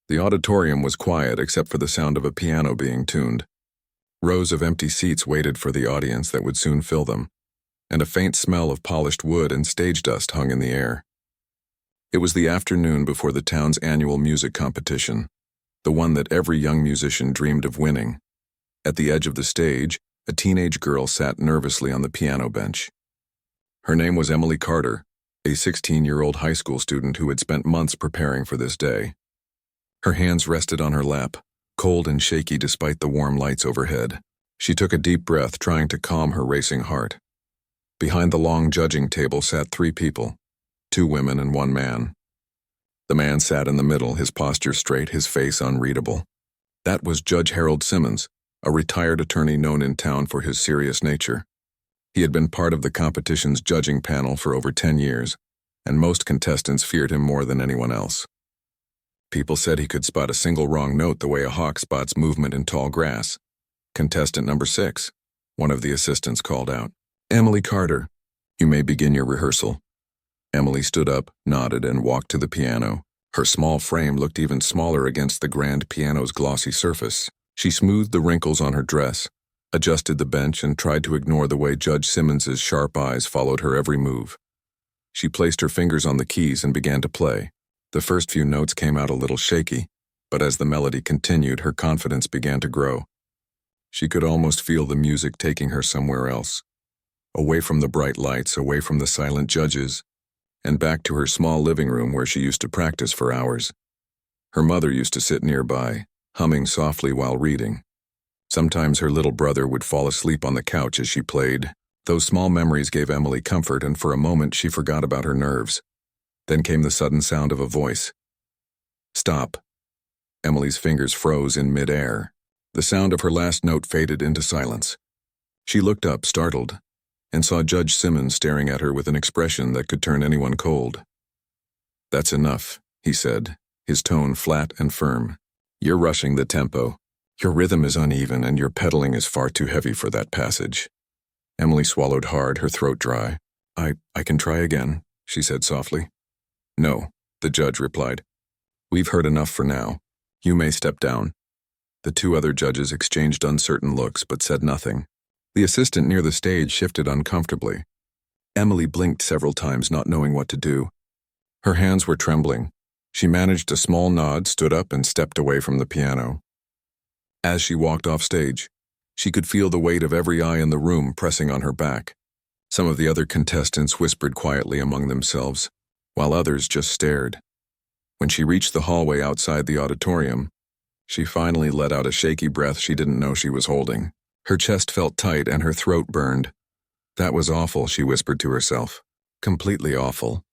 The auditorium was quiet except for the sound of a piano being tuned. Rows of empty seats waited for the audience that would soon fill them, and a faint smell of polished wood and stage dust hung in the air. It was the afternoon before the town's annual music competition, the one that every young musician dreamed of winning. At the edge of the stage, a teenage girl sat nervously on the piano bench. Her name was Emily Carter, a 16-year-old high school student who had spent months preparing for this day. Her hands rested on her lap, cold and shaky despite the warm lights overhead. She took a deep breath, trying to calm her racing heart. Behind the long judging table sat 3 people, 2 women and 1 man. The man sat in the middle, his posture straight, his face unreadable. That was Judge Harold Simmons, a retired attorney known in town for his serious nature. He had been part of the competition's judging panel for over 10 years, and most contestants feared him more than anyone else. People said he could spot a single wrong note the way a hawk spots movement in tall grass. Contestant number 6, one of the assistants called out. "Emily Carter, you may begin your rehearsal." Emily stood up, nodded, and walked to the piano. Her small frame looked even smaller against the grand piano's glossy surface. She smoothed the wrinkles on her dress, adjusted the bench, and tried to ignore the way Judge Simmons's sharp eyes followed her every move. She placed her fingers on the keys and began to play. The first few notes came out a little shaky, but as the melody continued, her confidence began to grow. She could almost feel the music taking her somewhere else, away from the bright lights, away from the silent judges, and back to her small living room where she used to practice for hours. Her mother used to sit nearby, humming softly while reading. Sometimes her little brother would fall asleep on the couch as she played. Those small memories gave Emily comfort, and for a moment she forgot about her nerves. Then came the sudden sound of a voice. "Stop." Emily's fingers froze in mid-air. The sound of her last note faded into silence. She looked up, startled, and saw Judge Simmons staring at her with an expression that could turn anyone cold. "That's enough," he said, his tone flat and firm. "You're rushing the tempo. Your rhythm is uneven, and your pedaling is far too heavy for that passage." Emily swallowed hard, her throat dry. I can try again," she said softly. "No," the judge replied. "We've heard enough for now. You may step down." The 2 other judges exchanged uncertain looks but said nothing. The assistant near the stage shifted uncomfortably. Emily blinked several times, not knowing what to do. Her hands were trembling. She managed a small nod, stood up, and stepped away from the piano. As she walked off stage, she could feel the weight of every eye in the room pressing on her back. Some of the other contestants whispered quietly among themselves, while others just stared. When she reached the hallway outside the auditorium, she finally let out a shaky breath she didn't know she was holding. Her chest felt tight and her throat burned. "That was awful," she whispered to herself. "Completely awful."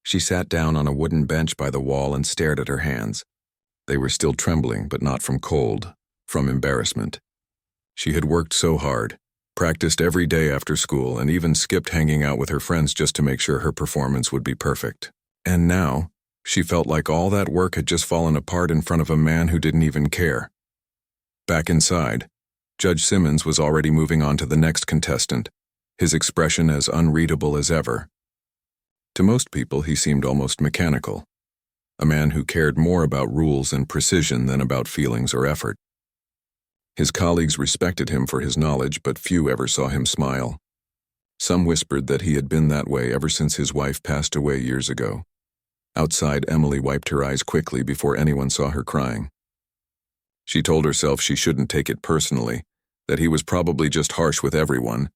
She sat down on a wooden bench by the wall and stared at her hands. They were still trembling, but not from cold, from embarrassment. She had worked so hard, practiced every day after school, and even skipped hanging out with her friends just to make sure her performance would be perfect. And now, she felt like all that work had just fallen apart in front of a man who didn't even care. Back inside, Judge Simmons was already moving on to the next contestant, his expression as unreadable as ever. To most people, he seemed almost mechanical, a man who cared more about rules and precision than about feelings or effort. His colleagues respected him for his knowledge, but few ever saw him smile. Some whispered that he had been that way ever since his wife passed away years ago. Outside, Emily wiped her eyes quickly before anyone saw her crying. She told herself she shouldn't take it personally, that he was probably just harsh with everyone.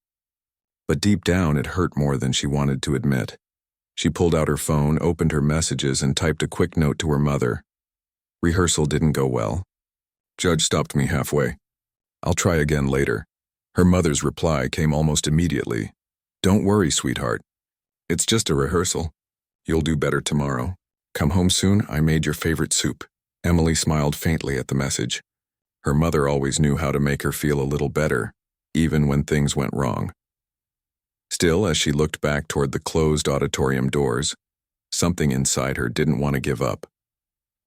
But deep down, it hurt more than she wanted to admit. She pulled out her phone, opened her messages, and typed a quick note to her mother. "Rehearsal didn't go well. Judge stopped me halfway. I'll try again later." Her mother's reply came almost immediately. "Don't worry, sweetheart. It's just a rehearsal. You'll do better tomorrow. Come home soon, I made your favorite soup." Emily smiled faintly at the message. Her mother always knew how to make her feel a little better, even when things went wrong. Still, as she looked back toward the closed auditorium doors, something inside her didn't want to give up.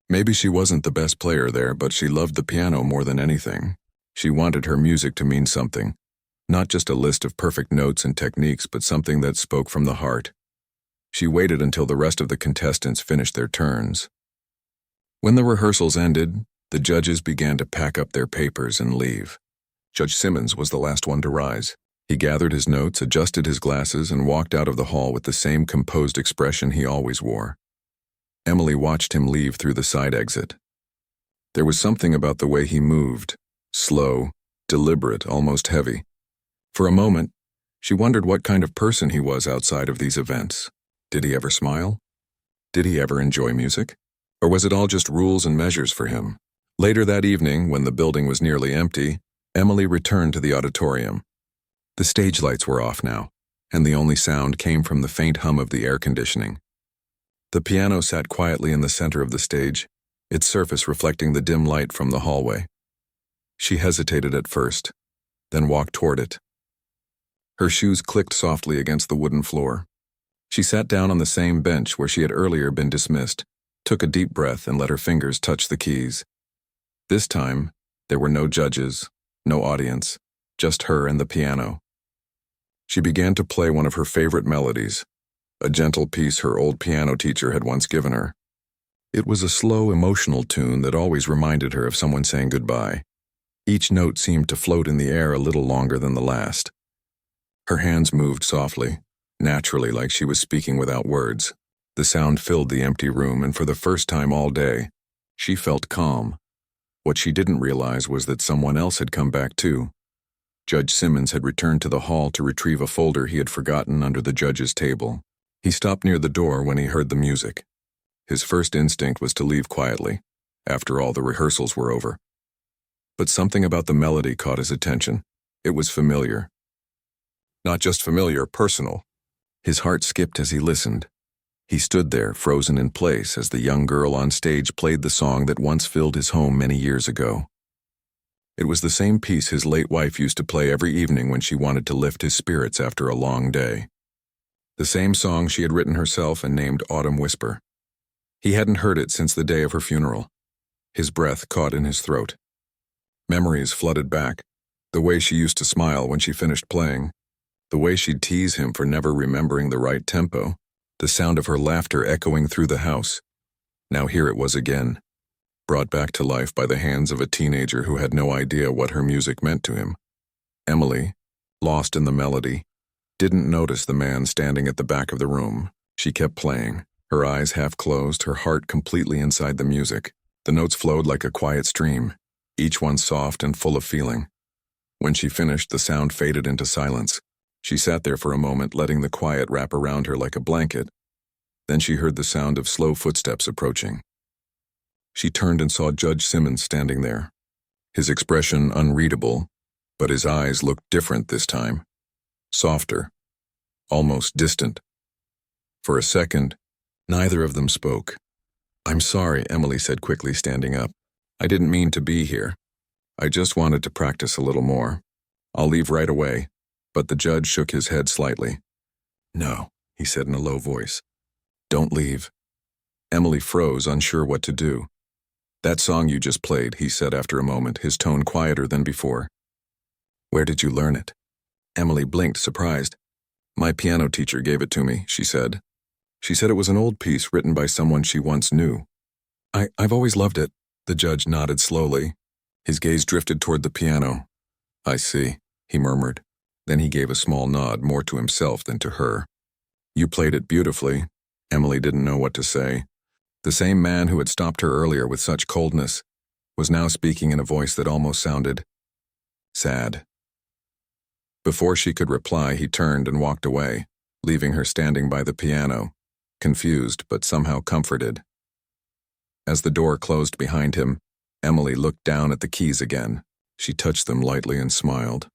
Maybe she wasn't the best player there, but she loved the piano more than anything. She wanted her music to mean something, not just a list of perfect notes and techniques, but something that spoke from the heart. She waited until the rest of the contestants finished their turns. When the rehearsals ended, the judges began to pack up their papers and leave. Judge Simmons was the last one to rise. He gathered his notes, adjusted his glasses, and walked out of the hall with the same composed expression he always wore. Emily watched him leave through the side exit. There was something about the way he moved, slow, deliberate, almost heavy. For a moment, she wondered what kind of person he was outside of these events. Did he ever smile? Did he ever enjoy music? Or was it all just rules and measures for him? Later that evening, when the building was nearly empty, Emily returned to the auditorium. The stage lights were off now, and the only sound came from the faint hum of the air conditioning. The piano sat quietly in the center of the stage, its surface reflecting the dim light from the hallway. She hesitated at first, then walked toward it. Her shoes clicked softly against the wooden floor. She sat down on the same bench where she had earlier been dismissed, took a deep breath, and let her fingers touch the keys. This time, there were no judges, no audience, just her and the piano. She began to play one of her favorite melodies, a gentle piece her old piano teacher had once given her. It was a slow, emotional tune that always reminded her of someone saying goodbye. Each note seemed to float in the air a little longer than the last. Her hands moved softly, naturally, like she was speaking without words. The sound filled the empty room, and for the first time all day, she felt calm. What she didn't realize was that someone else had come back too. Judge Simmons had returned to the hall to retrieve a folder he had forgotten under the judge's table. He stopped near the door when he heard the music. His first instinct was to leave quietly. After all, the rehearsals were over. But something about the melody caught his attention. It was familiar. Not just familiar, personal. His heart skipped as he listened. He stood there, frozen in place, as the young girl on stage played the song that once filled his home many years ago. It was the same piece his late wife used to play every evening when she wanted to lift his spirits after a long day. The same song she had written herself and named Autumn Whisper. He hadn't heard it since the day of her funeral. His breath caught in his throat. Memories flooded back. The way she used to smile when she finished playing. The way she'd tease him for never remembering the right tempo. The sound of her laughter echoing through the house. Now here it was again, brought back to life by the hands of a teenager who had no idea what her music meant to him. Emily, lost in the melody, didn't notice the man standing at the back of the room. She kept playing, her eyes half closed, her heart completely inside the music. The notes flowed like a quiet stream, each one soft and full of feeling. When she finished, the sound faded into silence. She sat there for a moment, letting the quiet wrap around her like a blanket. Then she heard the sound of slow footsteps approaching. She turned and saw Judge Simmons standing there. His expression unreadable, but his eyes looked different this time. Softer, almost distant. For a second, neither of them spoke. "I'm sorry," Emily said quickly, standing up. "I didn't mean to be here. I just wanted to practice a little more. I'll leave right away." But the judge shook his head slightly. "No," he said in a low voice. "Don't leave." Emily froze, unsure what to do. "That song you just played," he said after a moment, his tone quieter than before. "Where did you learn it?" Emily blinked, surprised. "My piano teacher gave it to me," she said. She said it was an old piece written by someone she once knew. I've always loved it." The judge nodded slowly. His gaze drifted toward the piano. "I see," he murmured. Then he gave a small nod, more to himself than to her. "You played it beautifully." Emily didn't know what to say. The same man who had stopped her earlier with such coldness was now speaking in a voice that almost sounded sad. Before she could reply, he turned and walked away, leaving her standing by the piano, confused but somehow comforted. As the door closed behind him, Emily looked down at the keys again. She touched them lightly and smiled.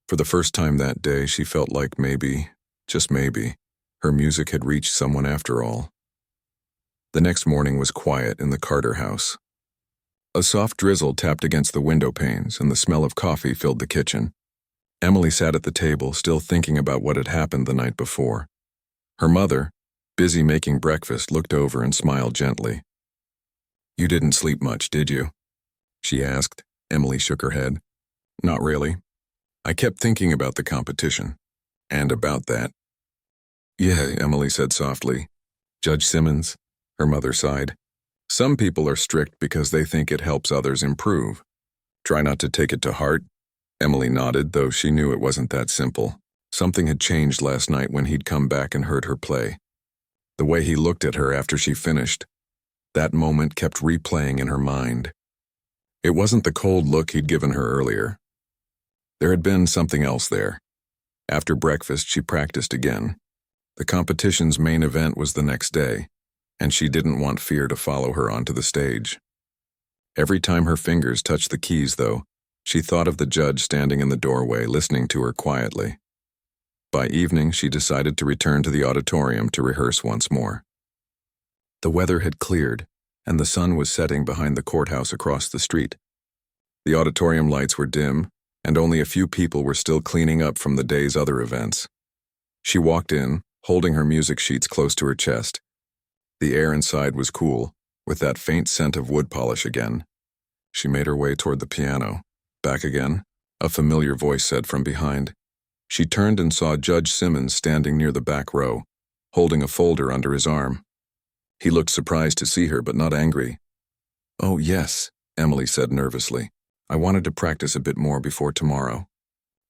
For the first time that day, she felt like maybe, just maybe, her music had reached someone after all. The next morning was quiet in the Carter house. A soft drizzle tapped against the window panes, and the smell of coffee filled the kitchen. Emily sat at the table, still thinking about what had happened the night before. Her mother, busy making breakfast, looked over and smiled gently. "You didn't sleep much, did you?" she asked. Emily shook her head. "Not really. I kept thinking about the competition. And about that." "Yeah," Emily said softly. "Judge Simmons," her mother sighed. Some people are strict because they think it helps others improve. Try not to take it to heart. Emily nodded, though she knew it wasn't that simple. Something had changed last night when he'd come back and heard her play. The way he looked at her after she finished, that moment kept replaying in her mind. It wasn't the cold look he'd given her earlier. There had been something else there. After breakfast, she practiced again. The competition's main event was the next day, and she didn't want fear to follow her onto the stage. Every time her fingers touched the keys, though, she thought of the judge standing in the doorway listening to her quietly. By evening, she decided to return to the auditorium to rehearse once more. The weather had cleared, and the sun was setting behind the courthouse across the street. The auditorium lights were dim, and only a few people were still cleaning up from the day's other events. She walked in, holding her music sheets close to her chest. The air inside was cool, with that faint scent of wood polish again. She made her way toward the piano. Back again, a familiar voice said from behind. She turned and saw Judge Simmons standing near the back row, holding a folder under his arm. He looked surprised to see her, but not angry. "Oh, yes," Emily said nervously. "I wanted to practice a bit more before tomorrow."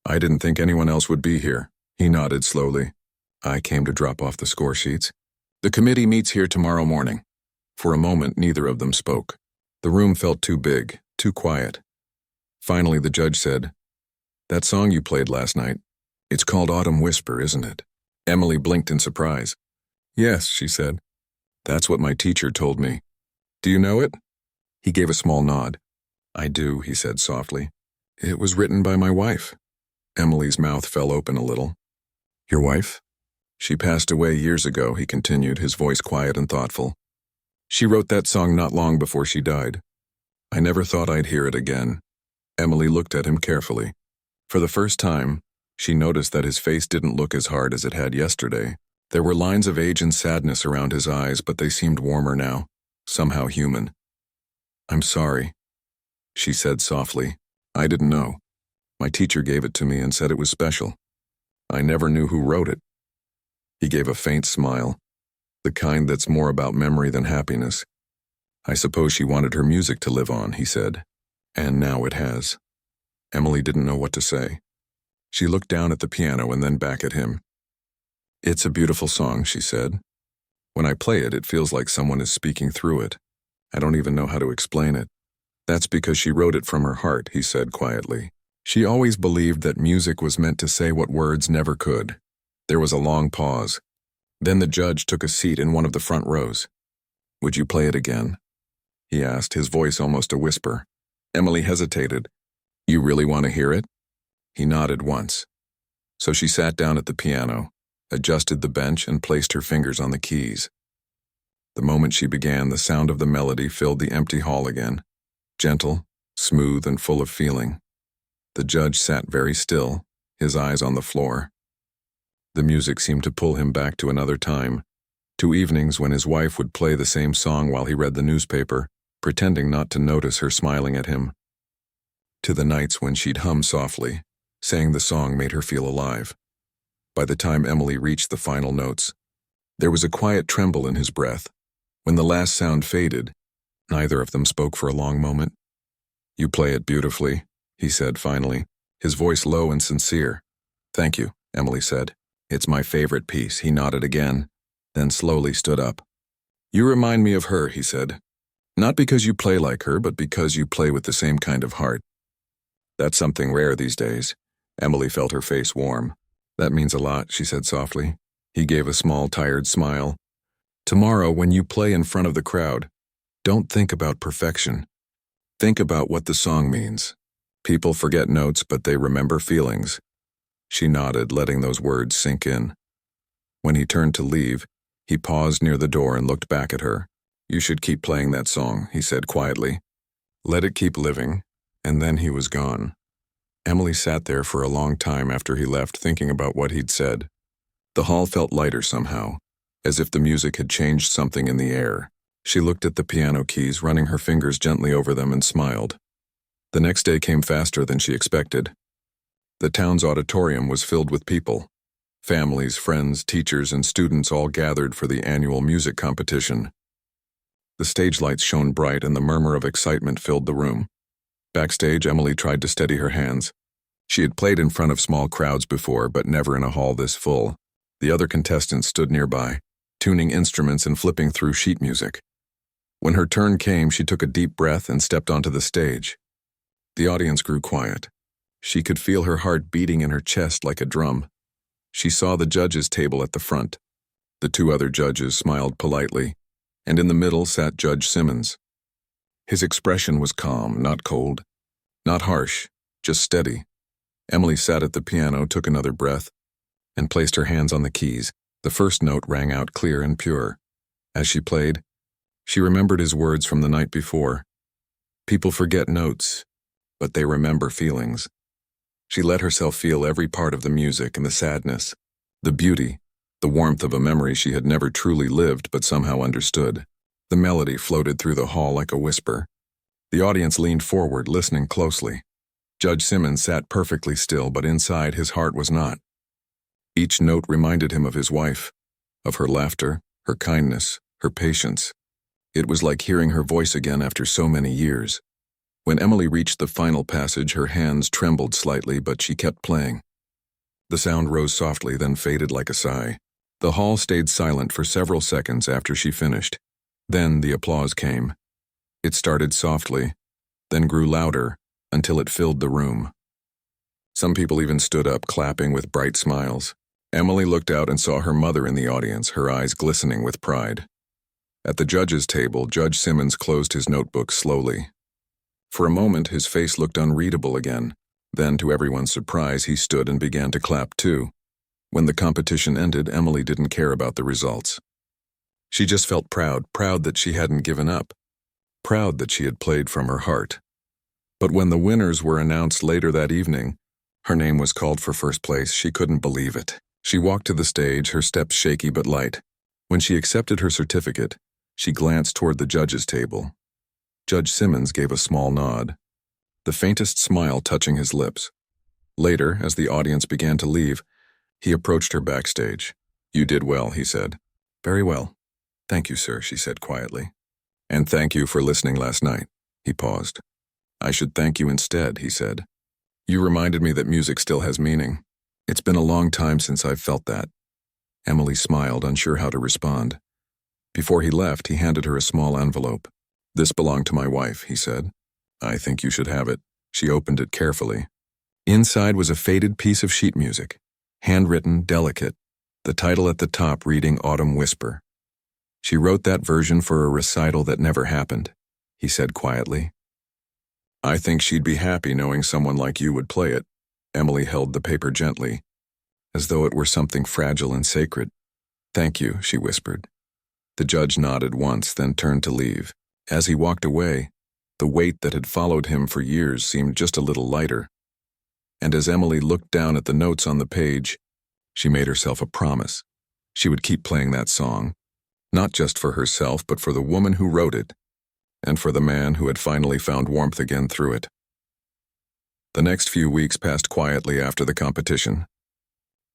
"I didn't think anyone else would be here." He nodded slowly. "I came to drop off the score sheets. The committee meets here tomorrow morning." For a moment, neither of them spoke. The room felt too big, too quiet. Finally, the judge said, "That song you played last night, it's called Autumn Whisper, isn't it?" Emily blinked in surprise. "Yes," she said. "That's what my teacher told me. Do you know it?" He gave a small nod. "I do," he said softly. "It was written by my wife." Emily's mouth fell open a little. "Your wife?" "She passed away years ago," he continued, his voice quiet and thoughtful. "She wrote that song not long before she died. I never thought I'd hear it again." Emily looked at him carefully. For the first time, she noticed that his face didn't look as hard as it had yesterday. There were lines of age and sadness around his eyes, but they seemed warmer now, somehow human. "I'm sorry," she said softly. "I didn't know. My teacher gave it to me and said it was special. I never knew who wrote it." He gave a faint smile, the kind that's more about memory than happiness. "I suppose she wanted her music to live on," he said. "And now it has." Emily didn't know what to say. She looked down at the piano and then back at him. "It's a beautiful song," she said. "When I play it, it feels like someone is speaking through it. I don't even know how to explain it." "That's because she wrote it from her heart," he said quietly. "She always believed that music was meant to say what words never could." There was a long pause. Then the judge took a seat in one of the front rows. "Would you play it again?" he asked, his voice almost a whisper. Emily hesitated. "You really want to hear it?" He nodded once. So she sat down at the piano, adjusted the bench, and placed her fingers on the keys. The moment she began, the sound of the melody filled the empty hall again, gentle, smooth, and full of feeling. The judge sat very still, his eyes on the floor. The music seemed to pull him back to another time, to evenings when his wife would play the same song while he read the newspaper, pretending not to notice her smiling at him. To the nights when she'd hum softly, saying the song made her feel alive. By the time Emily reached the final notes, there was a quiet tremble in his breath. When the last sound faded, neither of them spoke for a long moment. "You play it beautifully," he said finally, his voice low and sincere. "Thank you," Emily said. "It's my favorite piece." He nodded again, then slowly stood up. "You remind me of her," he said. "Not because you play like her, but because you play with the same kind of heart." "That's something rare these days." Emily felt her face warm. "That means a lot," she said softly. He gave a small, tired smile. "Tomorrow, when you play in front of the crowd, don't think about perfection. Think about what the song means. People forget notes, but they remember feelings." She nodded, letting those words sink in. When he turned to leave, he paused near the door and looked back at her. "You should keep playing that song," he said quietly. "Let it keep living." And then he was gone. Emily sat there for a long time after he left, thinking about what he'd said. The hall felt lighter somehow, as if the music had changed something in the air. She looked at the piano keys, running her fingers gently over them, and smiled. The next day came faster than she expected. The town's auditorium was filled with people. Families, friends, teachers, and students all gathered for the annual music competition. The stage lights shone bright and the murmur of excitement filled the room. Backstage, Emily tried to steady her hands. She had played in front of small crowds before, but never in a hall this full. The other contestants stood nearby, tuning instruments and flipping through sheet music. When her turn came, she took a deep breath and stepped onto the stage. The audience grew quiet. She could feel her heart beating in her chest like a drum. She saw the judges' table at the front. The two other judges smiled politely, and in the middle sat Judge Simmons. His expression was calm, not cold, not harsh, just steady. Emily sat at the piano, took another breath, and placed her hands on the keys. The first note rang out clear and pure. As she played, she remembered his words from the night before. People forget notes, but they remember feelings. She let herself feel every part of the music and the sadness, the beauty, the warmth of a memory she had never truly lived but somehow understood. The melody floated through the hall like a whisper. The audience leaned forward, listening closely. Judge Simmons sat perfectly still, but inside his heart was not. Each note reminded him of his wife, of her laughter, her kindness, her patience. It was like hearing her voice again after so many years. When Emily reached the final passage, her hands trembled slightly, but she kept playing. The sound rose softly, then faded like a sigh. The hall stayed silent for several seconds after she finished. Then the applause came. It started softly, then grew louder, until it filled the room. Some people even stood up, clapping with bright smiles. Emily looked out and saw her mother in the audience, her eyes glistening with pride. At the judges' table, Judge Simmons closed his notebook slowly. For a moment, his face looked unreadable again. Then, to everyone's surprise, he stood and began to clap too. When the competition ended, Emily didn't care about the results. She just felt proud that she hadn't given up, proud that she had played from her heart. But when the winners were announced later that evening, her name was called for first place. She couldn't believe it. She walked to the stage, her steps shaky but light. When she accepted her certificate, she glanced toward the judges' table. Judge Simmons gave a small nod, the faintest smile touching his lips. Later, as the audience began to leave, he approached her backstage. "You did well," he said. "Very well. Thank you, sir," she said quietly. "And thank you for listening last night." He paused. "I should thank you instead," he said. "You reminded me that music still has meaning. It's been a long time since I've felt that." Emily smiled, unsure how to respond. Before he left, he handed her a small envelope. "This belonged to my wife," he said. "I think you should have it." She opened it carefully. Inside was a faded piece of sheet music, handwritten, delicate, the title at the top reading Autumn Whisper. "She wrote that version for a recital that never happened," he said quietly. "I think she'd be happy knowing someone like you would play it." Emily held the paper gently, as though it were something fragile and sacred. "Thank you," she whispered. The judge nodded once, then turned to leave. As he walked away, the weight that had followed him for years seemed just a little lighter. And as Emily looked down at the notes on the page, she made herself a promise. She would keep playing that song, not just for herself, but for the woman who wrote it, and for the man who had finally found warmth again through it. The next few weeks passed quietly after the competition.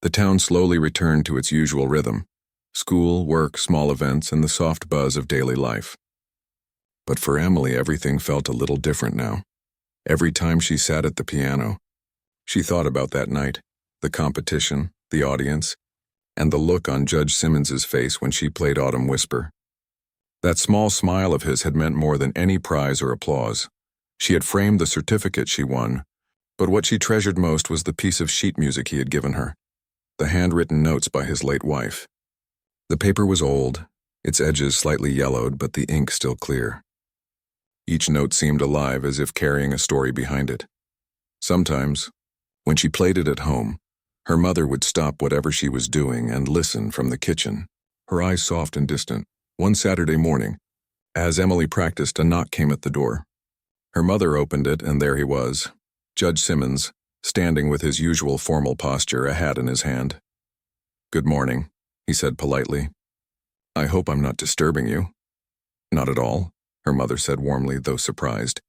The town slowly returned to its usual rhythm: school, work, small events, and the soft buzz of daily life. But for Emily, everything felt a little different now. Every time she sat at the piano, she thought about that night, the competition, the audience, and the look on Judge Simmons's face when she played Autumn Whisper. That small smile of his had meant more than any prize or applause. She had framed the certificate she won, but what she treasured most was the piece of sheet music he had given her, the handwritten notes by his late wife. The paper was old, its edges slightly yellowed, but the ink still clear. Each note seemed alive, as if carrying a story behind it. Sometimes, when she played it at home, her mother would stop whatever she was doing and listen from the kitchen, her eyes soft and distant. One Saturday morning, as Emily practiced, a knock came at the door. Her mother opened it, and there he was, Judge Simmons, standing with his usual formal posture, a hat in his hand. "Good morning," he said politely. "I hope I'm not disturbing you." "Not at all," her mother said warmly, though surprised.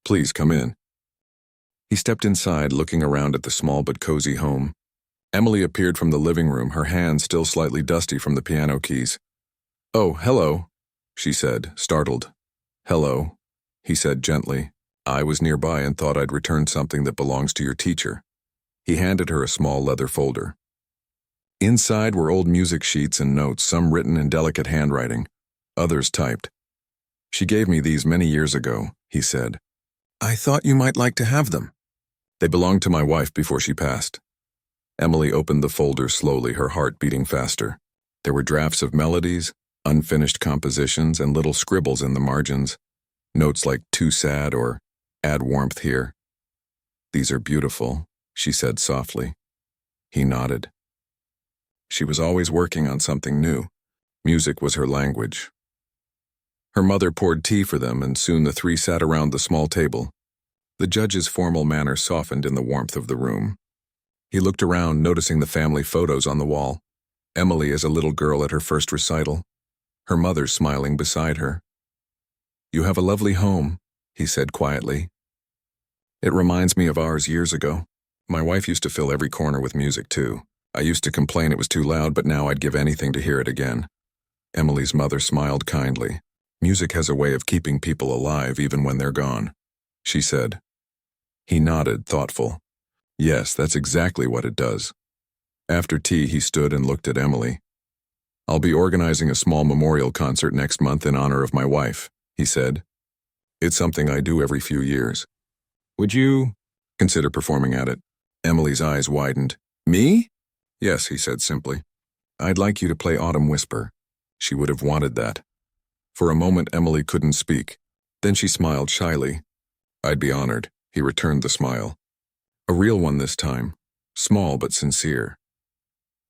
"Please come in." He stepped inside, looking around at the small but cozy home. Emily appeared from the living room, her hands still slightly dusty from the piano keys. "Oh, hello," she said, startled. "Hello," he said gently. "I was nearby and thought I'd return something that belongs to your teacher." He handed her a small leather folder. Inside were old music sheets and notes, some written in delicate handwriting, others typed. "She gave me these many years ago," he said. "I thought you might like to have them." "They belonged to my wife before she passed." Emily opened the folder slowly, her heart beating faster. There were drafts of melodies, unfinished compositions, and little scribbles in the margins. Notes like "too sad" or "add warmth here." "These are beautiful," she said softly. He nodded. She was always working on something new. Music was her language. Her mother poured tea for them, and soon the three sat around the small table. The judge's formal manner softened in the warmth of the room. He looked around, noticing the family photos on the wall. Emily as a little girl at her first recital, her mother smiling beside her. "You have a lovely home," he said quietly. "It reminds me of ours years ago. My wife used to fill every corner with music too. I used to complain it was too loud, but now I'd give anything to hear it again." Emily's mother smiled kindly. "Music has a way of keeping people alive even when they're gone," she said. He nodded, thoughtful. "Yes, that's exactly what it does." After tea, he stood and looked at Emily. "I'll be organizing a small memorial concert next month in honor of my wife," he said. "It's something I do every few years. Would you consider performing at it?" Emily's eyes widened. "Me?" "Yes," he said simply. "I'd like you to play Autumn Whisper." She would have wanted that. For a moment, Emily couldn't speak. Then she smiled shyly. "I'd be honored," he returned the smile. A real one this time, small but sincere.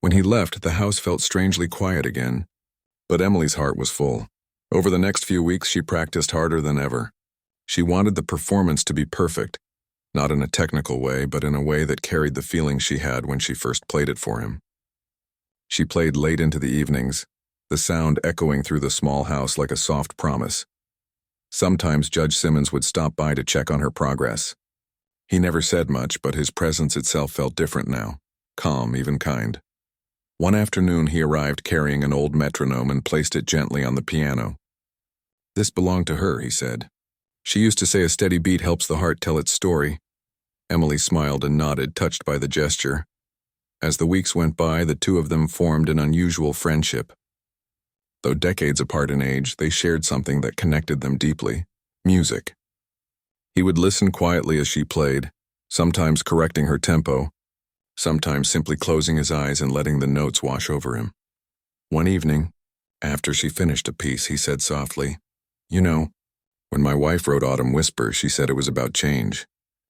When he left, the house felt strangely quiet again, but Emily's heart was full. Over the next few weeks, she practiced harder than ever. She wanted the performance to be perfect, not in a technical way, but in a way that carried the feeling she had when she first played it for him. She played late into the evenings, the sound echoing through the small house like a soft promise. Sometimes Judge Simmons would stop by to check on her progress. He never said much, but his presence itself felt different now, calm, even kind. One afternoon he arrived carrying an old metronome and placed it gently on the piano. "This belonged to her," he said. "She used to say a steady beat helps the heart tell its story." Emily smiled and nodded, touched by the gesture. As the weeks went by, the two of them formed an unusual friendship. Though decades apart in age, they shared something that connected them deeply: music. He would listen quietly as she played, sometimes correcting her tempo, sometimes simply closing his eyes and letting the notes wash over him. One evening, after she finished a piece, he said softly, "You know, when my wife wrote Autumn Whisper, she said it was about change.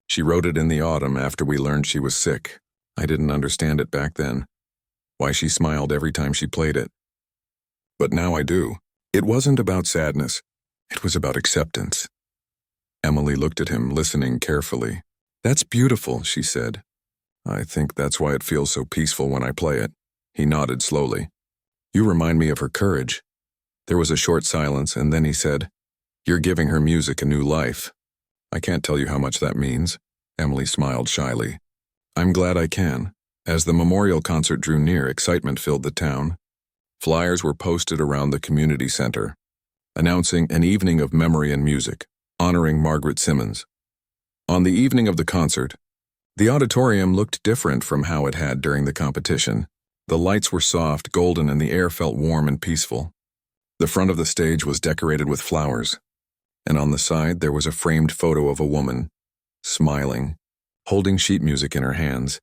She wrote it in the autumn after we learned she was sick. I didn't understand it back then, why she smiled every time she played it. But now I do. It wasn't about sadness. It was about acceptance." Emily looked at him, listening carefully. "That's beautiful," she said. "I think that's why it feels so peaceful when I play it." He nodded slowly. "You remind me of her courage." There was a short silence, and then he said, "You're giving her music a new life." "I can't tell you how much that means." Emily smiled shyly. "I'm glad I can." As the memorial concert drew near, excitement filled the town. Flyers were posted around the community center, announcing an evening of memory and music, honoring Margaret Simmons. On the evening of the concert, the auditorium looked different from how it had during the competition. The lights were soft, golden, and the air felt warm and peaceful. The front of the stage was decorated with flowers, and on the side there was a framed photo of a woman, smiling, holding sheet music in her hands.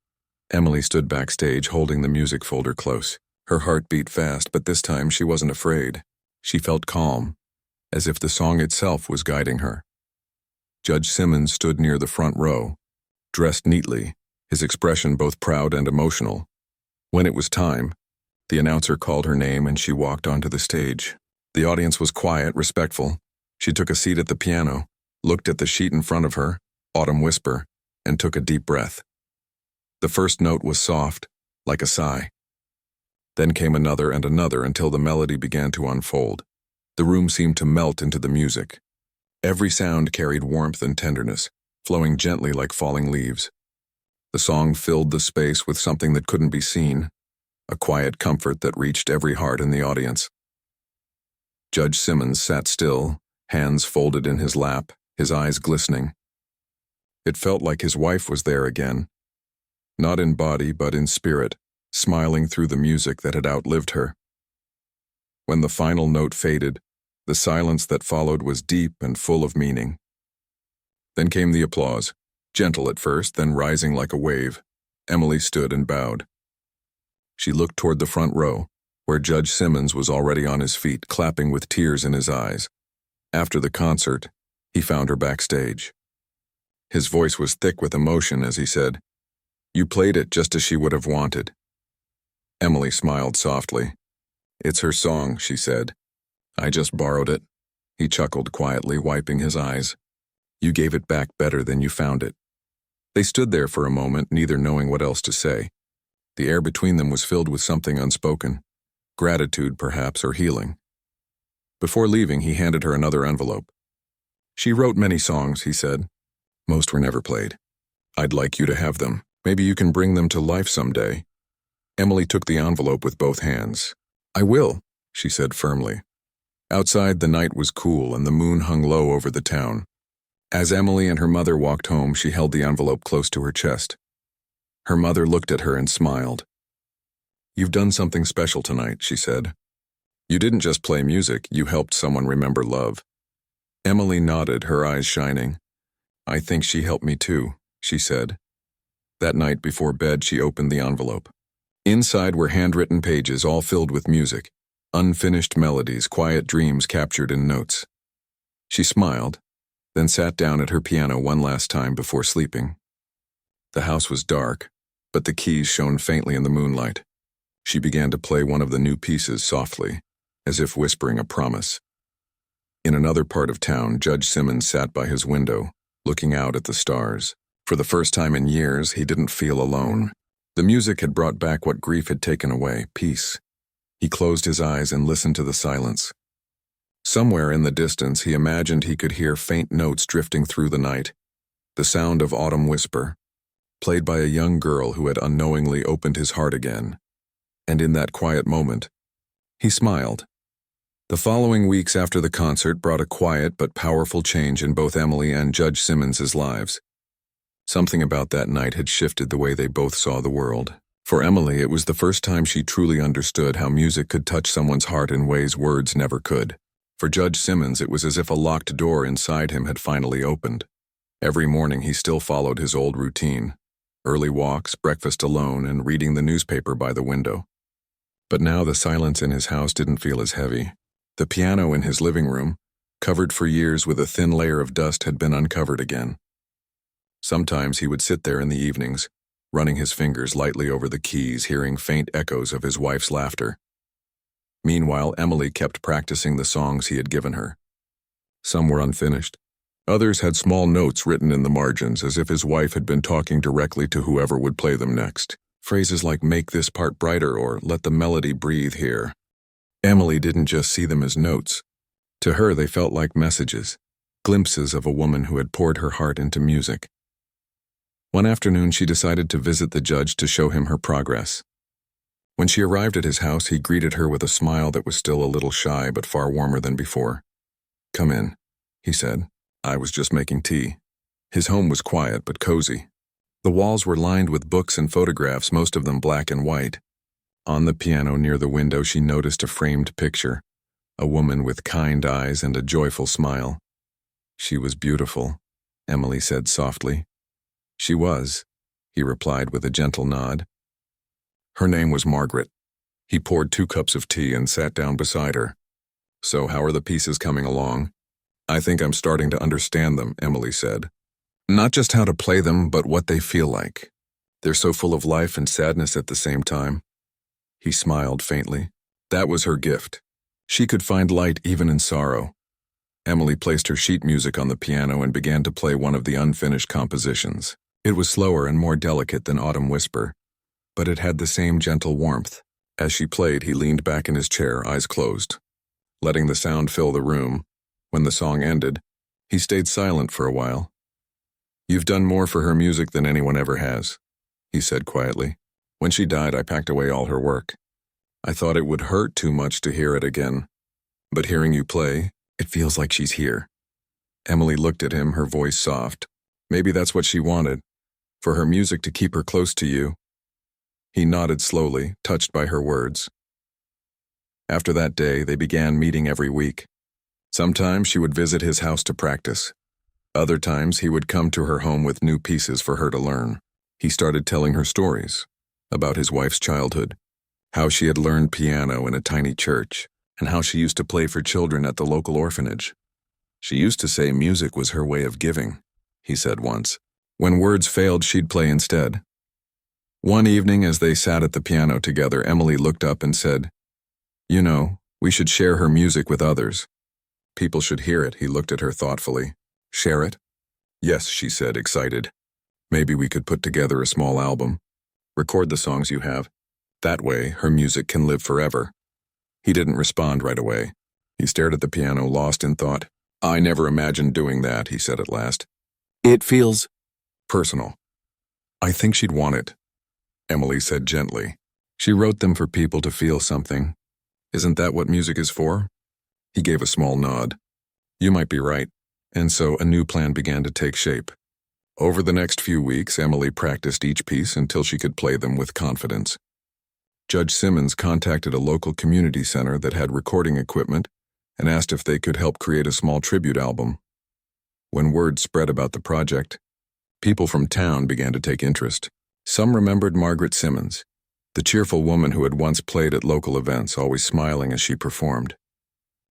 Emily stood backstage holding the music folder close. Her heart beat fast, but this time she wasn't afraid. She felt calm, as if the song itself was guiding her. Judge Simmons stood near the front row, dressed neatly, his expression both proud and emotional. When it was time, the announcer called her name and she walked onto the stage. The audience was quiet, respectful. She took a seat at the piano, looked at the sheet in front of her, Autumn Whisper, and took a deep breath. The first note was soft, like a sigh. Then came another and another until the melody began to unfold. The room seemed to melt into the music. Every sound carried warmth and tenderness, flowing gently like falling leaves. The song filled the space with something that couldn't be seen, a quiet comfort that reached every heart in the audience. Judge Simmons sat still, hands folded in his lap, his eyes glistening. It felt like his wife was there again, not in body but in spirit, smiling through the music that had outlived her. When the final note faded, the silence that followed was deep and full of meaning. Then came the applause, gentle at first, then rising like a wave. Emily stood and bowed. She looked toward the front row, where Judge Simmons was already on his feet, clapping with tears in his eyes. After the concert, he found her backstage. His voice was thick with emotion as he said, "You played it just as she would have wanted." Emily smiled softly. "It's her song," she said. "I just borrowed it." He chuckled quietly, wiping his eyes. "You gave it back better than you found it." They stood there for a moment, neither knowing what else to say. The air between them was filled with something unspoken. Gratitude, perhaps, or healing. Before leaving, he handed her another envelope. "She wrote many songs," he said. "Most were never played. I'd like you to have them. Maybe you can bring them to life someday." Emily took the envelope with both hands. "I will," she said firmly. Outside, the night was cool and the moon hung low over the town. As Emily and her mother walked home, she held the envelope close to her chest. Her mother looked at her and smiled. "You've done something special tonight," she said. "You didn't just play music, you helped someone remember love." Emily nodded, her eyes shining. "I think she helped me too," she said. That night before bed, she opened the envelope. Inside were handwritten pages, all filled with music, unfinished melodies, quiet dreams captured in notes. She smiled, then sat down at her piano one last time before sleeping. The house was dark, but the keys shone faintly in the moonlight. She began to play one of the new pieces softly, as if whispering a promise. In another part of town, Judge Simmons sat by his window, looking out at the stars. For the first time in years, he didn't feel alone. The music had brought back what grief had taken away, peace. He closed his eyes and listened to the silence. Somewhere in the distance, he imagined he could hear faint notes drifting through the night, the sound of autumn whisper, played by a young girl who had unknowingly opened his heart again. And in that quiet moment, he smiled. The following weeks after the concert brought a quiet but powerful change in both Emily and Judge Simmons's lives. Something about that night had shifted the way they both saw the world. For Emily, it was the first time she truly understood how music could touch someone's heart in ways words never could. For Judge Simmons, it was as if a locked door inside him had finally opened. Every morning he still followed his old routine: early walks, breakfast alone, and reading the newspaper by the window. But now the silence in his house didn't feel as heavy. The piano in his living room, covered for years with a thin layer of dust, had been uncovered again. Sometimes he would sit there in the evenings, running his fingers lightly over the keys, hearing faint echoes of his wife's laughter. Meanwhile, Emily kept practicing the songs he had given her. Some were unfinished. Others had small notes written in the margins, as if his wife had been talking directly to whoever would play them next. Phrases like "make this part brighter" or "let the melody breathe here." Emily didn't just see them as notes. To her, they felt like messages, glimpses of a woman who had poured her heart into music. One afternoon, she decided to visit the judge to show him her progress. When she arrived at his house, he greeted her with a smile that was still a little shy but far warmer than before. "Come in," he said. "I was just making tea." His home was quiet but cozy. The walls were lined with books and photographs, most of them black and white. On the piano near the window, she noticed a framed picture, a woman with kind eyes and a joyful smile. "She was beautiful," Emily said softly. "She was," he replied with a gentle nod. "Her name was Margaret." He poured 2 cups of tea and sat down beside her. "So how are the pieces coming along?" "I think I'm starting to understand them," Emily said. "Not just how to play them, but what they feel like. They're so full of life and sadness at the same time." He smiled faintly. That was her gift. She could find light even in sorrow. Emily placed her sheet music on the piano and began to play one of the unfinished compositions. It was slower and more delicate than Autumn Whisper, but it had the same gentle warmth. As she played, he leaned back in his chair, eyes closed, letting the sound fill the room. When the song ended, he stayed silent for a while. "You've done more for her music than anyone ever has," he said quietly. "When she died, I packed away all her work. I thought it would hurt too much to hear it again. But hearing you play, it feels like she's here." Emily looked at him, her voice soft. Maybe that's what she wanted, for her music to keep her close to you. He nodded slowly, touched by her words. After that day, they began meeting every week. Sometimes she would visit his house to practice. Other times he would come to her home with new pieces for her to learn. He started telling her stories about his wife's childhood, how she had learned piano in a tiny church, and how she used to play for children at the local orphanage. She used to say music was her way of giving, he said once. When words failed, she'd play instead. One evening, as they sat at the piano together, Emily looked up and said, "You know, we should share her music with others. People should hear it." He looked at her thoughtfully. "Share it?" "Yes," she said, excited. "Maybe we could put together a small album. Record the songs you have. That way, her music can live forever." He didn't respond right away. He stared at the piano, lost in thought. "I never imagined doing that," he said at last. "It feels personal." "I think she'd want it," Emily said gently. "She wrote them for people to feel something. Isn't that what music is for?" He gave a small nod. "You might be right." And so a new plan began to take shape. Over the next few weeks, Emily practiced each piece until she could play them with confidence. Judge Simmons contacted a local community center that had recording equipment and asked if they could help create a small tribute album. When word spread about the project, people from town began to take interest. Some remembered Margaret Simmons, the cheerful woman who had once played at local events, always smiling as she performed.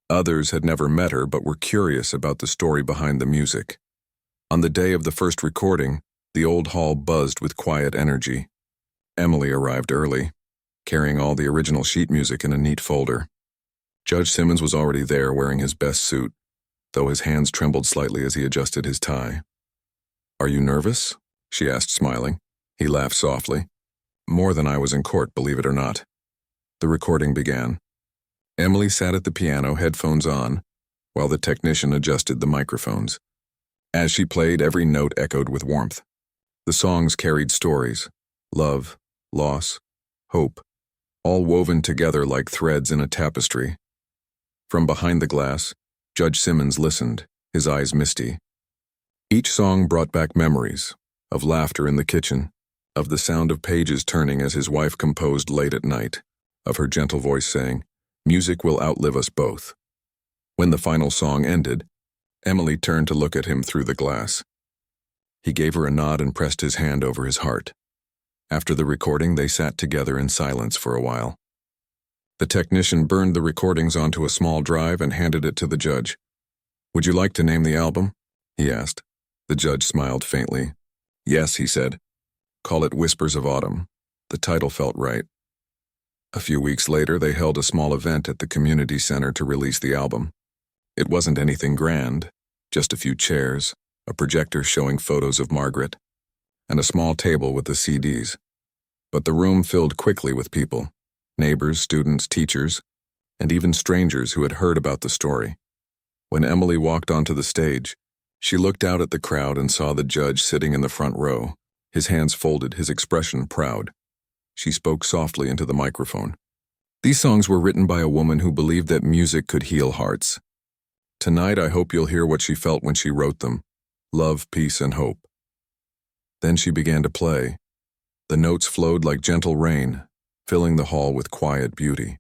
Others had never met her but were curious about the story behind the music. On the day of the first recording, the old hall buzzed with quiet energy. Emily arrived early, carrying all the original sheet music in a neat folder. Judge Simmons was already there, wearing his best suit, though his hands trembled slightly as he adjusted his tie. "Are you nervous?" she asked, smiling. He laughed softly. "More than I was in court, believe it or not." The recording began. Emily sat at the piano, headphones on, while the technician adjusted the microphones. As she played, every note echoed with warmth. The songs carried stories: love, loss, hope, all woven together like threads in a tapestry. From behind the glass, Judge Simmons listened, his eyes misty. Each song brought back memories of laughter in the kitchen, of the sound of pages turning as his wife composed late at night, of her gentle voice saying, "Music will outlive us both." When the final song ended, Emily turned to look at him through the glass. He gave her a nod and pressed his hand over his heart. After the recording, they sat together in silence for a while. The technician burned the recordings onto a small drive and handed it to the judge. "Would you like to name the album?" he asked. The judge smiled faintly. "Yes," he said. "Call it Whispers of Autumn." The title felt right. A few weeks later, they held a small event at the community center to release the album. It wasn't anything grand, just a few chairs, a projector showing photos of Margaret, and a small table with the CDs. But the room filled quickly with people, neighbors, students, teachers, and even strangers who had heard about the story. When Emily walked onto the stage, she looked out at the crowd and saw the judge sitting in the front row, his hands folded, his expression proud. She spoke softly into the microphone. "These songs were written by a woman who believed that music could heal hearts. Tonight, I hope you'll hear what she felt when she wrote them: love, peace, and hope." Then she began to play. The notes flowed like gentle rain, filling the hall with quiet beauty.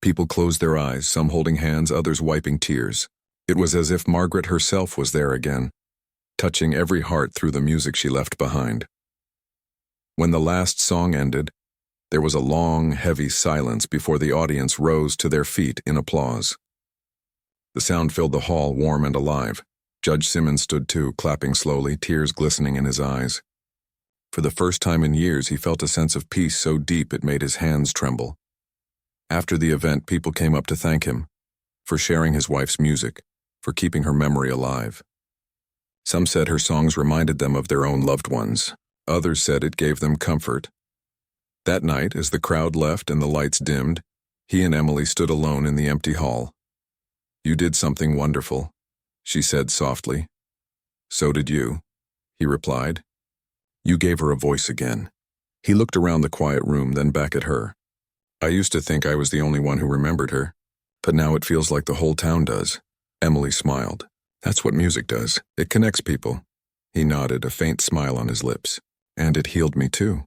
People closed their eyes, some holding hands, others wiping tears. It was as if Margaret herself was there again, touching every heart through the music she left behind. When the last song ended, there was a long, heavy silence before the audience rose to their feet in applause. The sound filled the hall, warm and alive. Judge Simmons stood too, clapping slowly, tears glistening in his eyes. For the first time in years, he felt a sense of peace so deep it made his hands tremble. After the event, people came up to thank him for sharing his wife's music, for keeping her memory alive. Some said her songs reminded them of their own loved ones. Others said it gave them comfort. That night, as the crowd left and the lights dimmed, he and Emily stood alone in the empty hall. "You did something wonderful," she said softly. "So did you," he replied. "You gave her a voice again." He looked around the quiet room, then back at her. "I used to think I was the only one who remembered her. But now it feels like the whole town does. Emily smiled. That's what music does. It connects people. He nodded, a faint smile on his lips. And it healed me too.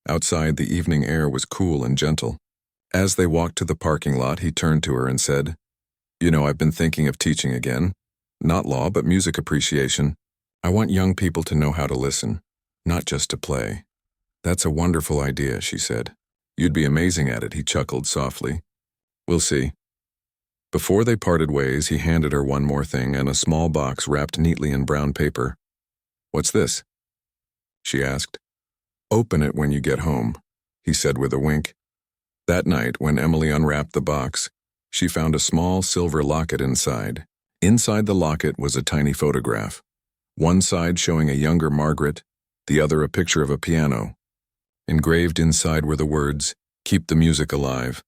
Outside, the evening air was cool and gentle. As they walked to the parking lot, he turned to her and said, "You know, I've been thinking of teaching again. Not law, but music appreciation. I want young people to know how to listen, not just to play." "That's a wonderful idea," she said. "You'd be amazing at it," he chuckled softly. "We'll see." Before they parted ways, he handed her one more thing and a small box wrapped neatly in brown paper. "What's this?" she asked. "Open it when you get home," he said with a wink. That night, when Emily unwrapped the box, she found a small silver locket inside. Inside the locket was a tiny photograph, one side showing a younger Margaret, the other a picture of a piano. Engraved inside were the words, "Keep the music alive."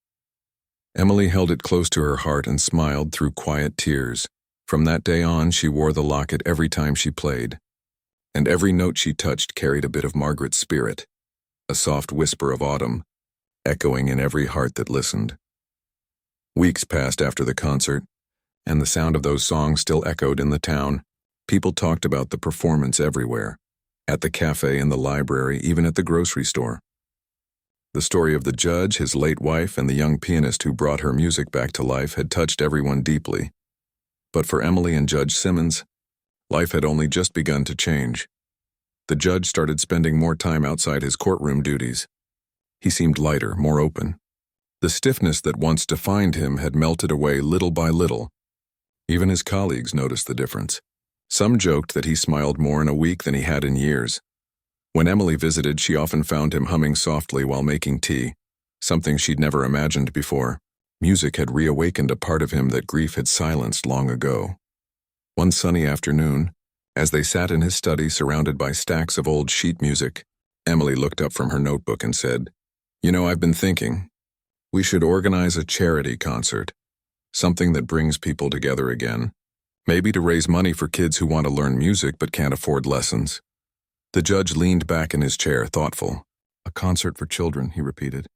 Emily held it close to her heart and smiled through quiet tears. From that day on, she wore the locket every time she played. And every note she touched carried a bit of Margaret's spirit, a soft whisper of autumn, echoing in every heart that listened. Weeks passed after the concert, and the sound of those songs still echoed in the town. People talked about the performance everywhere, at the cafe, in the library, even at the grocery store. The story of the judge, his late wife, and the young pianist who brought her music back to life had touched everyone deeply. But for Emily and Judge Simmons, life had only just begun to change. The judge started spending more time outside his courtroom duties. He seemed lighter, more open. The stiffness that once defined him had melted away little by little. Even his colleagues noticed the difference. Some joked that he smiled more in a week than he had in years. When Emily visited, she often found him humming softly while making tea, something she'd never imagined before. Music had reawakened a part of him that grief had silenced long ago. One sunny afternoon, as they sat in his study surrounded by stacks of old sheet music, Emily looked up from her notebook and said, "You know, I've been thinking, we should organize a charity concert, something that brings people together again. Maybe to raise money for kids who want to learn music but can't afford lessons." The judge leaned back in his chair, thoughtful. "A concert for children," he repeated.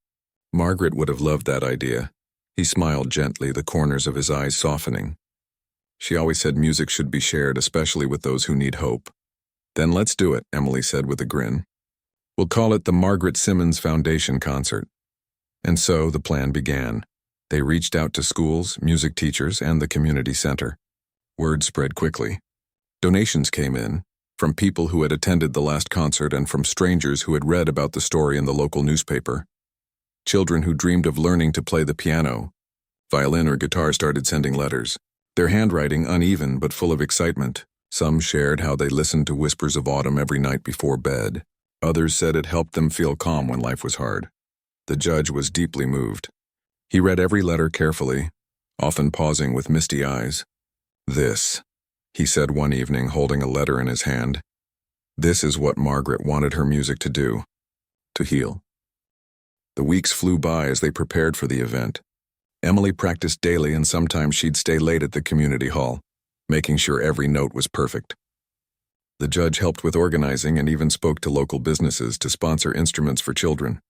Margaret would have loved that idea. He smiled gently, the corners of his eyes softening. She always said music should be shared, especially with those who need hope. "Then let's do it," Emily said with a grin. "We'll call it the Margaret Simmons Foundation Concert." And so the plan began. They reached out to schools, music teachers, and the community center. Word spread quickly. Donations came in, from people who had attended the last concert and from strangers who had read about the story in the local newspaper. Children who dreamed of learning to play the piano, violin, or guitar started sending letters, their handwriting uneven but full of excitement. Some shared how they listened to Whispers of Autumn every night before bed. Others said it helped them feel calm when life was hard. The judge was deeply moved. He read every letter carefully, often pausing with misty eyes. "This," he said one evening, holding a letter in his hand. "This is what Margaret wanted her music to do, to heal." The weeks flew by as they prepared for the event. Emily practiced daily, and sometimes she'd stay late at the community hall, making sure every note was perfect. The judge helped with organizing and even spoke to local businesses to sponsor instruments for children.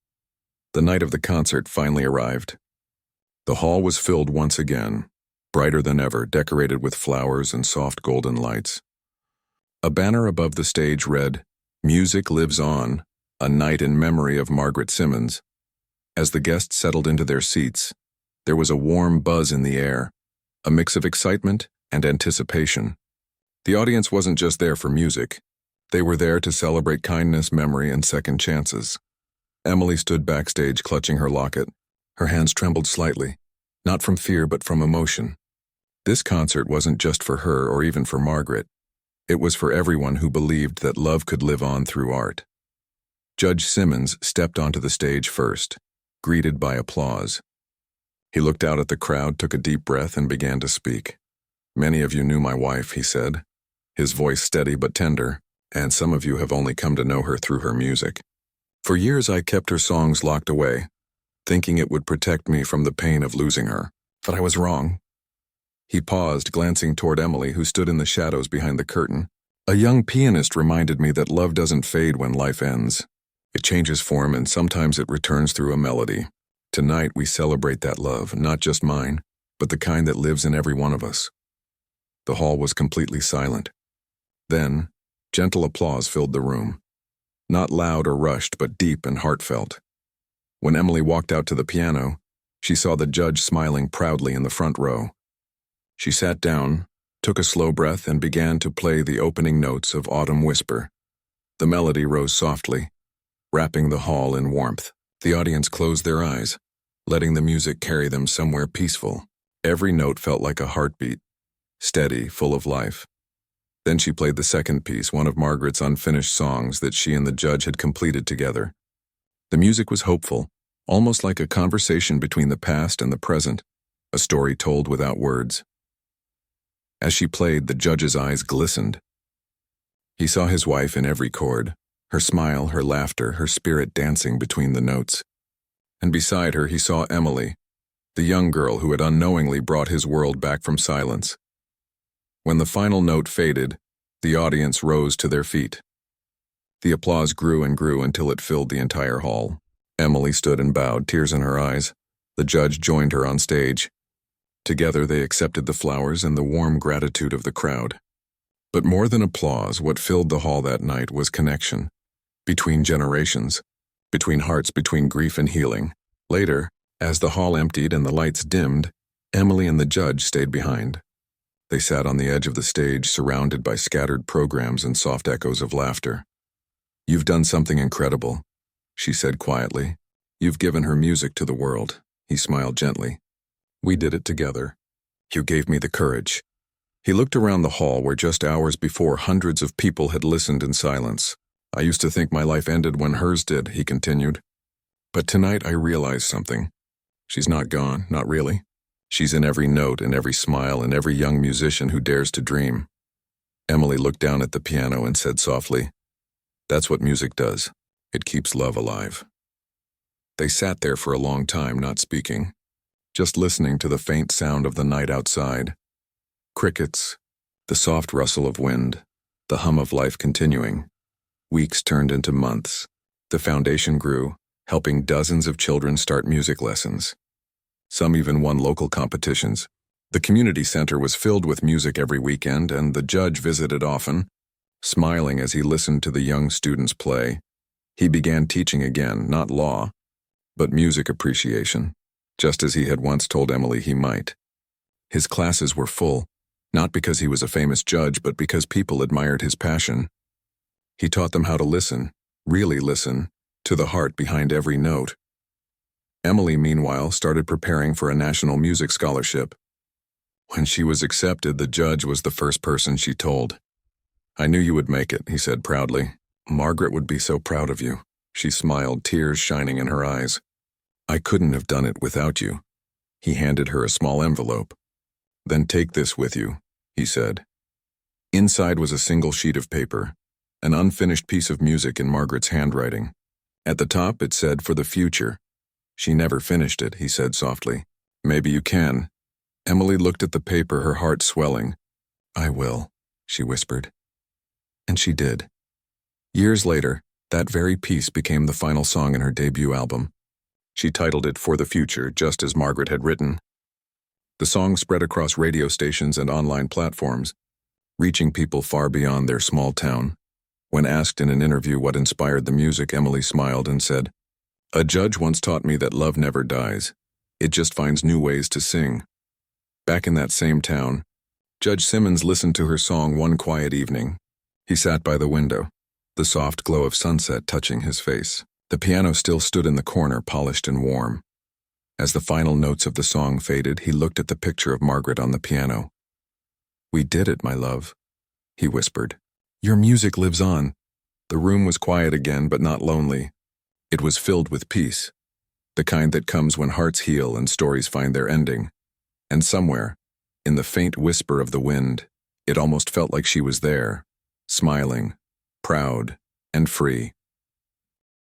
The night of the concert finally arrived. The hall was filled once again, brighter than ever, decorated with flowers and soft golden lights. A banner above the stage read, "Music Lives On, a night in memory of Margaret Simmons." As the guests settled into their seats, there was a warm buzz in the air, a mix of excitement and anticipation. The audience wasn't just there for music. They were there to celebrate kindness, memory, and second chances. Emily stood backstage clutching her locket. Her hands trembled slightly, not from fear but from emotion. This concert wasn't just for her or even for Margaret. It was for everyone who believed that love could live on through art. Judge Simmons stepped onto the stage first, greeted by applause. He looked out at the crowd, took a deep breath, and began to speak. "Many of you knew my wife," he said, his voice steady but tender, "and some of you have only come to know her through her music. For years I kept her songs locked away, thinking it would protect me from the pain of losing her. But I was wrong." He paused, glancing toward Emily, who stood in the shadows behind the curtain. "A young pianist reminded me that love doesn't fade when life ends. It changes form, and sometimes it returns through a melody. Tonight we celebrate that love, not just mine, but the kind that lives in every one of us. The hall was completely silent. Then, gentle applause filled the room. Not loud or rushed, but deep and heartfelt. When Emily walked out to the piano, she saw the judge smiling proudly in the front row. She sat down, took a slow breath, and began to play the opening notes of Autumn Whisper. The melody rose softly, wrapping the hall in warmth. The audience closed their eyes, letting the music carry them somewhere peaceful. Every note felt like a heartbeat, steady, full of life. Then she played the second piece, one of Margaret's unfinished songs that she and the judge had completed together. The music was hopeful, almost like a conversation between the past and the present, a story told without words. As she played, the judge's eyes glistened. He saw his wife in every chord, her smile, her laughter, her spirit dancing between the notes. And beside her he saw Emily, the young girl who had unknowingly brought his world back from silence. When the final note faded, the audience rose to their feet. The applause grew and grew until it filled the entire hall. Emily stood and bowed, tears in her eyes. The judge joined her on stage. Together they accepted the flowers and the warm gratitude of the crowd. But more than applause, what filled the hall that night was connection. Between generations, between hearts, between grief and healing. Later, as the hall emptied and the lights dimmed, Emily and the judge stayed behind. They sat on the edge of the stage, surrounded by scattered programs and soft echoes of laughter. "You've done something incredible," she said quietly. "You've given her music to the world." He smiled gently. "We did it together. You gave me the courage." He looked around the hall where just hours before hundreds of people had listened in silence. "I used to think my life ended when hers did," he continued. "But tonight I realized something. She's not gone, not really. She's in every note, in every smile, in every young musician who dares to dream." Emily looked down at the piano and said softly, "That's what music does. It keeps love alive." They sat there for a long time, not speaking, just listening to the faint sound of the night outside. Crickets, the soft rustle of wind, the hum of life continuing. Weeks turned into months. The foundation grew, helping dozens of children start music lessons. Some even won local competitions. The community center was filled with music every weekend, and the judge visited often, smiling as he listened to the young students play. He began teaching again, not law, but music appreciation, just as he had once told Emily he might. His classes were full, not because he was a famous judge, but because people admired his passion. He taught them how to listen, really listen, to the heart behind every note. Emily, meanwhile, started preparing for a national music scholarship. When she was accepted, the judge was the first person she told. "I knew you would make it," he said proudly. "Margaret would be so proud of you." She smiled, tears shining in her eyes. "I couldn't have done it without you." He handed her a small envelope. "Then take this with you," he said. Inside was a single sheet of paper, an unfinished piece of music in Margaret's handwriting. At the top it said, "For the future." "She never finished it," he said softly. "Maybe you can." Emily looked at the paper, her heart swelling. "I will," she whispered. And she did. Years later, that very piece became the final song in her debut album. She titled it "For the Future," just as Margaret had written. The song spread across radio stations and online platforms, reaching people far beyond their small town. When asked in an interview what inspired the music, Emily smiled and said, "A judge once taught me that love never dies. It just finds new ways to sing." Back in that same town, Judge Simmons listened to her song one quiet evening. He sat by the window, the soft glow of sunset touching his face. The piano still stood in the corner, polished and warm. As the final notes of the song faded, he looked at the picture of Margaret on the piano. "We did it, my love," he whispered. "Your music lives on." The room was quiet again, but not lonely. It was filled with peace, the kind that comes when hearts heal and stories find their ending. And somewhere, in the faint whisper of the wind, it almost felt like she was there, smiling, proud, and free.